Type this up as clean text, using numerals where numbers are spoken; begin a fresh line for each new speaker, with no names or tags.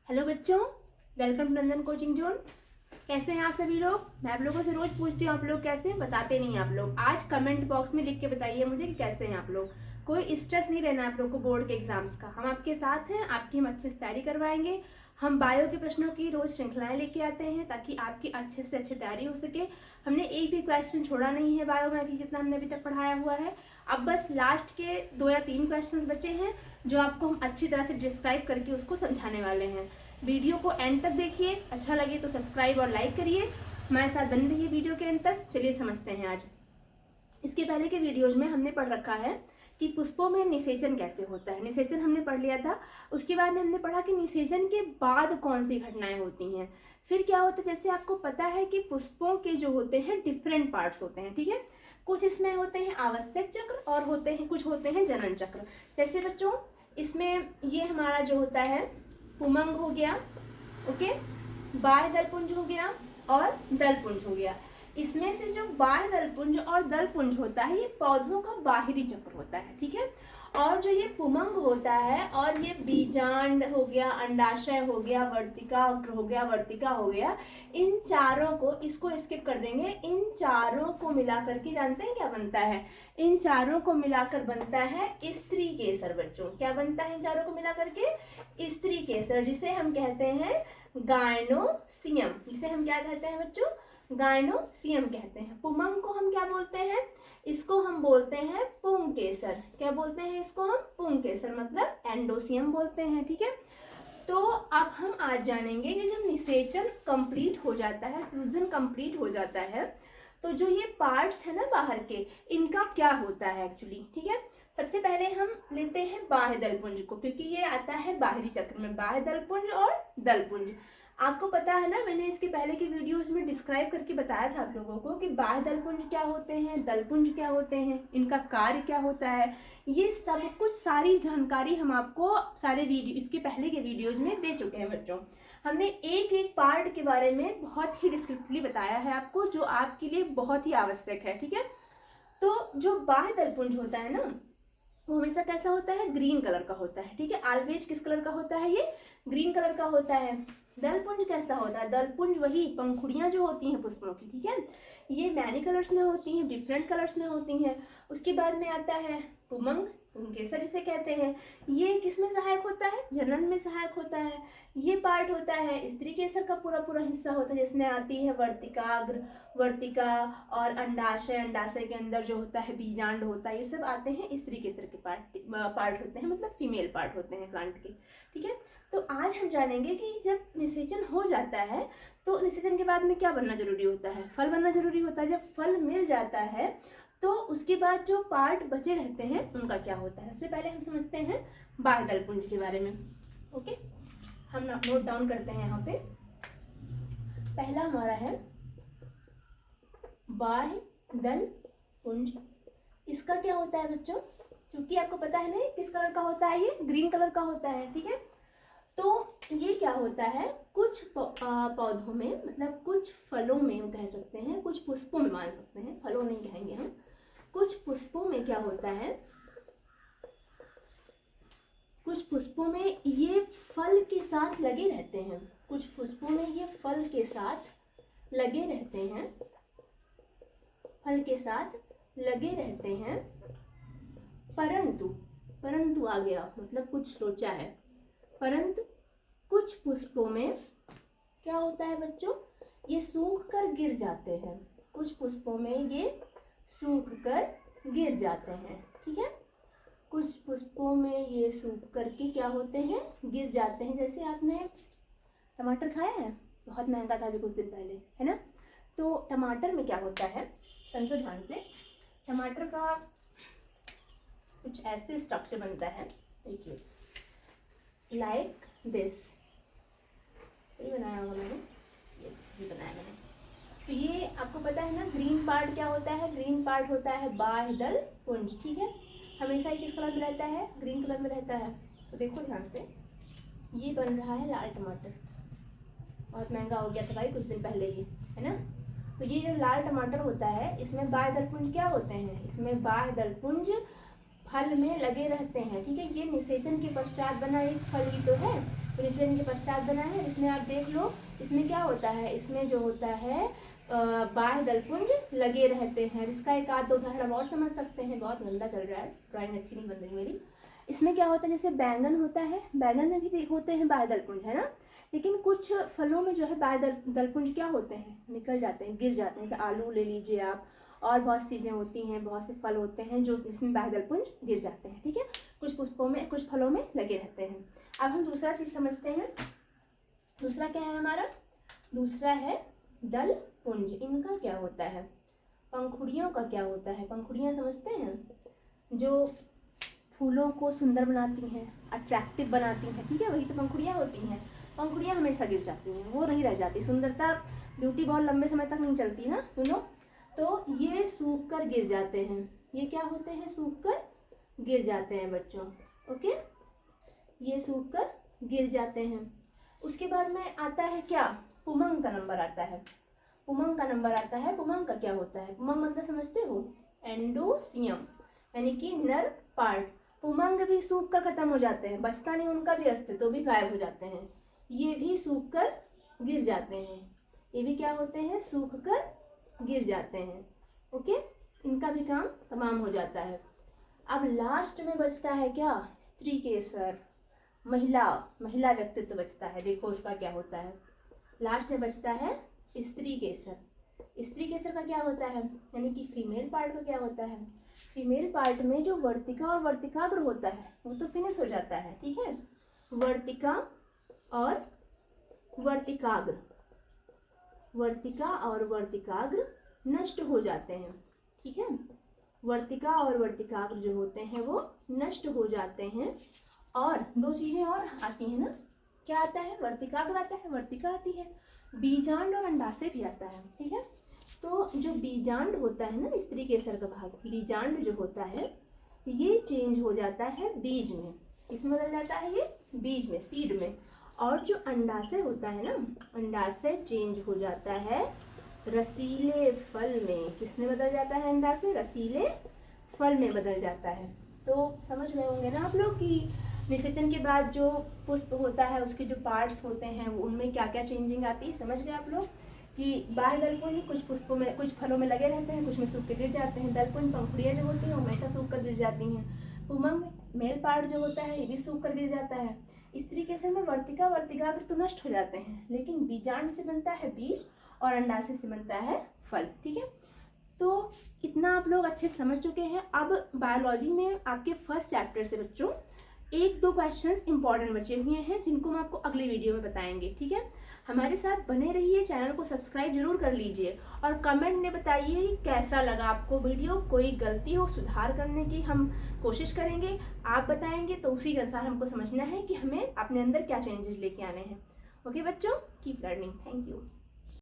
Hello बच्चों, welcome to Nandan coaching zone. कैसे हैं आप सभी लोग? मैं आप लोगों से रोज पूछती हूँ आप लोग कैसे हैं, बताते नहीं आप लोग। आज कमेंट बॉक्स में लिख के बताइए मुझे कि कैसे हैं आप लोग। कोई स्ट्रेस नहीं लेना आप लोग को बोर्ड के एग्जाम्स का। हम आपके साथ हैं, आपकी हम अच्छे से तैयारी करवाएंगे। हम बायो के प्रश्नों की रोज श्रृंखलाएं लेके आते हैं ताकि आपकी अच्छे से अच्छी तैयारी हो सके। हमने एक भी क्वेश्चन छोड़ा नहीं है बायो में अभी जितना हमने अभी तक पढ़ाया हुआ है। अब बस लास्ट के 2 या 3 क्वेश्चंस बचे हैं जो आपको हम अच्छी तरह से डिस्क्राइब करके उसको समझाने वाले हैं। वीडियो को एंड तक देखिए, अच्छा लगे तो सब्सक्राइब और लाइक करिए। हमारे साथ बने रहिए वीडियो के एंड तक। चलिए समझते हैं आज। इसके पहले के वीडियोज में हमने पढ़ रखा है कि पुष्पों में निषेचन कैसे होता है। निषेचन हमने पढ़ लिया था। उसके बाद में हमने पढ़ा कि निषेचन के बाद कौन सी घटनाएं होती हैं। फिर क्या होता है, जैसे आपको पता है कि पुष्पों के जो होते हैं डिफरेंट पार्ट्स होते हैं, ठीक है। कुछ इसमें होते हैं आवश्यक चक्र और होते हैं कुछ होते हैं जनन चक्र। जैसे बच्चों इसमें ये हमारा जो होता है पुमंग हो गया, ओके, बाह्य दलपुंज हो गया और दलपुंज हो गया। इसमें से जो बाह्य दलपुंज और दलपुंज होता है ये पौधों का बाहरी चक्र होता है, ठीक है। और जो ये पुमंग होता है और ये बीजांड हो गया, अंडाशय हो गया, वर्तिका हो गया, वर्तिका हो गया, इन चारों को इसको स्किप कर देंगे। इन चारों को मिला करके जानते हैं क्या बनता है? इन चारों को मिलाकर बनता है स्त्री केसर। बच्चों क्या बनता है इन चारों को मिला करके? स्त्री केसर, जिसे हम कहते हैं गायनोसियम। जिसे हम क्या कहते हैं बच्चों? गायनोसियम कहते हैं। पुमंग को हम क्या बोलते हैं? इसको हम बोलते हैं पुंकेसर। क्या बोलते हैं इसको हम? पुंकेसर, मतलब एंडोसियम बोलते हैं, ठीक है। तो अब हम आज जानेंगे कि जब निषेचन कंप्लीट हो जाता है, फ्यूजन कंप्लीट हो जाता है, तो जो ये पार्ट्स है ना बाहर के, इनका क्या होता है एक्चुअली, ठीक है। सबसे पहले हम लेते हैं बाह्य दलपुंज को, क्योंकि ये आता है बाहरी चक्र में, बाह्य दलपुंज और दलपुंज। आपको पता है ना, मैंने इसके पहले की वीडियोस में डिस्क्राइब करके बताया था आप लोगों को कि बाह्य दलपुंज क्या होते हैं, दलपुंज क्या होते हैं, इनका कार्य क्या होता है। ये सब कुछ सारी जानकारी हम आपको सारे वीडियो इसके पहले के वीडियोज में दे चुके हैं बच्चों। हमने एक एक पार्ट के बारे में बहुत ही डिस्क्रिप्टिवली बताया है आपको, जो आपके लिए बहुत ही आवश्यक है, ठीक है। तो जो बाह्य दलपुंज होता है ना, वो हमेशा कैसा होता है? ग्रीन कलर का होता है, ठीक है। ऑलवेज किस कलर का होता है? ये ग्रीन कलर का होता है। दलपुंज कैसा होता है? दलपुंज वही पंखुड़ियां जो होती हैं पुष्पों की, ठीक है, ये मैनी कलर्स में होती हैं, डिफरेंट कलर्स में होती हैं। उसके बाद में आता है पुमंग, पुंकेसर जिसे कहते हैं। ये किसमें सहायक होता है? जनन में सहायक होता है। ये पार्ट होता है स्त्री केसर का पूरा पूरा हिस्सा होता है, जिसमें आती है वर्तिकाग्र, वर्तिका और अंडाशय। अंडाशय के अंदर जो होता है बीजांड होता है, ये सब आते हैं स्त्री केसर के पार्ट होते हैं, मतलब फीमेल पार्ट होते हैं प्लांट के, ठीक है। तो आज हम जानेंगे कि जब निषेचन हो जाता है तो निषेचन के बाद में क्या बनना जरूरी होता है? फल बनना जरूरी होता है। जब फल मिल जाता है तो उसके बाद जो पार्ट बचे रहते हैं उनका क्या होता है? सबसे पहले हम समझते हैं बाह्य दलपुंज के बारे में, ओके। हम नोट डाउन करते हैं यहाँ पे। पहला हमारा है बाह्य दलपुंज। इसका क्या होता है बच्चों? क्योंकि आपको पता है ना किस कलर का होता है, ये ग्रीन कलर का होता है, ठीक है। तो ये क्या होता है, कुछ पौधों में, मतलब कुछ फलों में हम कह सकते हैं, कुछ पुष्पों में मान सकते हैं, फलों नहीं कहेंगे हम, कुछ पुष्पों में क्या होता है, कुछ पुष्पों में ये फल के साथ लगे रहते हैं। कुछ पुष्पों में ये फल के साथ लगे रहते हैं, फल के साथ लगे रहते हैं। परंतु, परंतु आ गया मतलब कुछ लोचा है। परंतु कुछ पुष्पों में क्या होता है बच्चों? ये सूख कर गिर जाते हैं। कुछ पुष्पों में ये सूख कर गिर जाते हैं, ठीक है। कुछ पुष्पों में ये सूख करके क्या होते हैं? गिर जाते हैं। जैसे आपने टमाटर खाया है, बहुत महंगा था अभी कुछ दिन पहले, है ना। तो टमाटर में क्या होता है, समझो ध्यान से। टमाटर का कुछ ऐसे स्ट्रक्चर बनता है, देखिए, लाइक दिस। ये बनाया होगा मैंने, यस ये बनाया मैंने। तो ये आपको पता है ना, ग्रीन पार्ट क्या होता है? ग्रीन पार्ट होता है बाह्य दलपुंज, ठीक है। हमेशा ही किस कलर में रहता है? ग्रीन कलर में रहता है। तो देखो ध्यान से, ये बन रहा है लाल टमाटर, बहुत महंगा हो गया था भाई कुछ दिन पहले ही, है ना। तो ये जो लाल टमाटर होता है, इसमें बाह्य दलपुंज क्या होते हैं? इसमें बाह्य दलपुंज फल में लगे रहते हैं, ठीक है। ये निषेचन के पश्चात बना एक फल ही तो है। तो रिसेशन के पश्चात बना है। इसमें आप देख लो, इसमें क्या होता है, इसमें जो होता है बाह्य दलपुंज लगे रहते हैं। इसका एक आध दो उदाहरण और समझ सकते हैं। बहुत गंदा चल रहा है, ड्राइंग अच्छी नहीं बन रही मेरी। इसमें क्या होता है, जैसे बैंगन होता है, बैंगन में भी होते हैं बाह्य दलपुंज, है ना। लेकिन कुछ फलों में जो है बाह्य दलपुंज क्या होते हैं, निकल जाते हैं, गिर जाते हैं। जैसे आलू ले लीजिए आप, और बहुत चीज़ें होती हैं, बहुत से फल होते हैं जो इसमें बाह्य दलपुंज गिर जाते हैं, ठीक है। कुछ पुष्पों में, कुछ फलों में लगे रहते हैं। अब हम दूसरा चीज़ समझते हैं। दूसरा क्या है हमारा, दूसरा है दलपुंज। इनका क्या होता है, पंखुड़ियों का क्या होता है। पंखुड़ियाँ समझते हैं, जो फूलों को सुंदर बनाती हैं, अट्रैक्टिव बनाती हैं, ठीक है, वही तो पंखुड़ियाँ होती हैं। पंखुड़ियाँ हमेशा गिर जाती हैं, वो नहीं रह जाती। सुंदरता, ब्यूटी बहुत लंबे समय तक नहीं चलती ना सुनो। तो ये सूख कर गिर जाते हैं। ये क्या होते हैं, सूख कर गिर जाते हैं बच्चों, ओके। ये सूख कर गिर जाते हैं। उसके बाद में आता है क्या, पुमंग का नंबर आता है। पुमंग का नंबर आता है। पुमंग का क्या होता है, पुमंग मतलब समझते हो, एंडोसियम, यानी कि नर पार्ट। पुमंग भी सूख कर खत्म हो जाते हैं, बचता नहीं उनका भी अस्तित्व, तो भी गायब हो जाते हैं। ये भी सूख कर गिर जाते हैं। ये भी क्या होते हैं, सूख कर गिर जाते हैं, ओके। इनका भी काम तमाम हो जाता है। अब लास्ट में बचता है क्या, स्त्री केसर, महिला व्यक्तित्व बचता है। देखो उसका क्या होता है, लास्ट में बचता है स्त्री केसर। स्त्री केसर का क्या होता है, यानी कि फीमेल पार्ट का क्या होता है। फीमेल पार्ट में जो वर्तिका और वर्तिकाग्र होता है वो तो फिनिश हो जाता है, ठीक है। वर्तिका और वर्तिकाग्र, वर्तिका और वर्तिकाग्र नष्ट हो जाते हैं, ठीक है। वर्तिका और वर्तिकाग्र जो होते हैं वो नष्ट हो जाते हैं। और दो चीज़ें और आती हैं ना, क्या आता है, वर्तिकाग्र आता है, वर्तिका आती है, बीजांड और अंडाशय भी आता है, ठीक है। तो जो बीजांड होता है ना, स्त्री केसर का भाग, बीजांड जो होता है ये चेंज हो जाता है बीज में। किसमें बदल जाता है, ये बीज में, सीड में। और जो अंडाशय होता है ना, अंडाशय चेंज हो जाता है रसीले फल में। किसमें बदल जाता है अंडाशय, रसीले फल में बदल जाता है। तो समझ गए होंगे ना आप लोग कि निषेचन के बाद जो पुष्प होता है उसके जो पार्ट्स होते हैं उनमें क्या क्या चेंजिंग आती है। समझ गए आप लोग कि बाह्य दलपुंज कुछ पुष्पों में, कुछ फलों में लगे रहते हैं, कुछ में सूख के गिर जाते हैं। दलपुंज पंखुड़ियाँ जो होती हैं वो हमेशा सूख कर गिर जाती हैं। पुमंग मेल पार्ट जो होता है ये भी सूख कर गिर जाता है। इस तरीके से में वर्तिका वर्तिकाग्र तो नष्ट हो जाते हैं, लेकिन बीजांड से बनता है बीज और अंडाशय से बनता है फल, ठीक है। तो इतना आप लोग अच्छे समझ चुके हैं। अब बायोलॉजी में आपके फर्स्ट चैप्टर से बच्चों एक दो क्वेश्चंस इंपॉर्टेंट बचे हुए हैं जिनको हम आपको अगली वीडियो में बताएंगे, ठीक है। हमारे साथ बने रहिए, चैनल को सब्सक्राइब जरूर कर लीजिए और कमेंट में बताइए कैसा लगा आपको वीडियो। कोई गलती हो सुधार करने की हम कोशिश करेंगे, आप बताएंगे तो उसी के अनुसार हमको समझना है कि हमें अपने अंदर क्या चेंजेस लेके आने हैं। ओके बच्चों, कीप लर्निंग, थैंक यू।